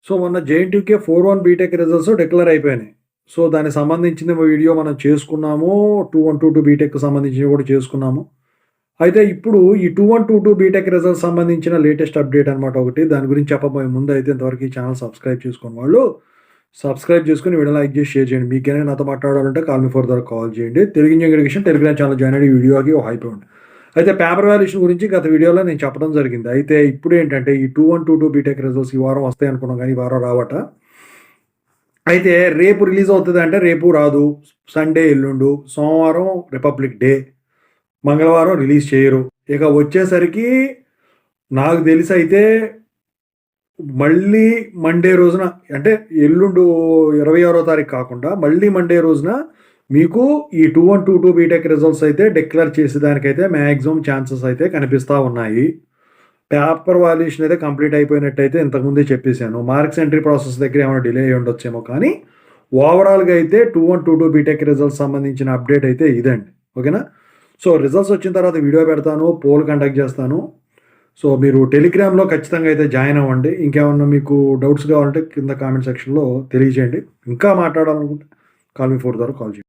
So మొన్న JNTUK 4-1 BTech results declare అయిపోయినాయి. So దానికి సంబంధించిన వీడియో మనం చేసుకున్నాము. 2122 బీటెక్‌కి సంబంధించినవి కూడా చేసుకున్నాము. అయితే ఇప్పుడు ఈ 2122 బీటెక్ రిజల్ట్స్ సంబంధించిన లేటెస్ట్ అప్డేట్ అనమాట ఒకటి. దాని గురించి చెప్పబోయే ముందు అయితే ఇంతవరకు ఈ ఛానల్ సబ్స్క్రైబ్ చేసుకోని వాళ్ళు సబ్స్క్రైబ్ చేసుకొని వీడియో లైక్ చేసి షేర్ చేయండి. మీకేమైనా నాతో మాట్లాడాలంటే కాల్ మీ ఫర్దర్ కాల్ చేయండి. Telugu engineering education Telegram channel join అయ్యి వీడియోకి ఒక హైప్ ఇవ్వండి. అయితే పేపర్ వాల్యుయేషన్ గురించి గత వీడియోలో నేను చెప్పడం జరిగింది. అయితే ఇప్పుడు ఏంటంటే ఈ 2122 బీటెక్ రిజల్ట్స్ ఈ వారం వస్తాయి అనుకున్నాం కానీ ఈ వారం రావట. అయితే రేపు రిలీజ్ అవుతుంది అంటే రేపు రాదు. సండే ఎల్లుండు, సోమవారం రిపబ్లిక్ డే, మంగళవారం రిలీజ్ చేయరు. ఇక వచ్చేసరికి నాకు తెలిసి అయితే మళ్ళీ మండే రోజున అంటే ఎల్లుండు 26వ తారీఖు కాకుండా మళ్ళీ మండే రోజున మీకు ఈ 2122 బీటెక్ రిజల్ట్స్ అయితే డిక్లేర్ చేసేదానికైతే మ్యాక్సిమం ఛాన్సెస్ అయితే కనిపిస్తూ ఉన్నాయి. పేపర్ వాల్యుయేషన్ అయితే కంప్లీట్ అయిపోయినట్టయితే ఇంతకుముందే చెప్పేశాను. మార్క్స్ ఎంట్రీ ప్రాసెస్ దగ్గర ఏమైనా డిలే అయ్యి ఉండొచ్చేమో కానీ ఓవరాల్గా అయితే 2122 బీటెక్ రిజల్ట్స్ సంబంధించిన అప్డేట్ అయితే ఇదండి. ఓకేనా? సో రిజల్ట్స్ వచ్చిన తర్వాత వీడియో పెడతాను, పోల్ కండక్ట్ చేస్తాను. సో మీరు టెలిగ్రామ్లో ఖచ్చితంగా అయితే జాయిన్ అవ్వండి. ఇంకేమన్నా మీకు డౌట్స్ కావాలంటే కింద కామెంట్ సెక్షన్లో తెలియజేయండి. ఇంకా మాట్లాడాలనుకుంటే కాల్ మీ ఫోర్ ద్వారా కాల్ చేయండి.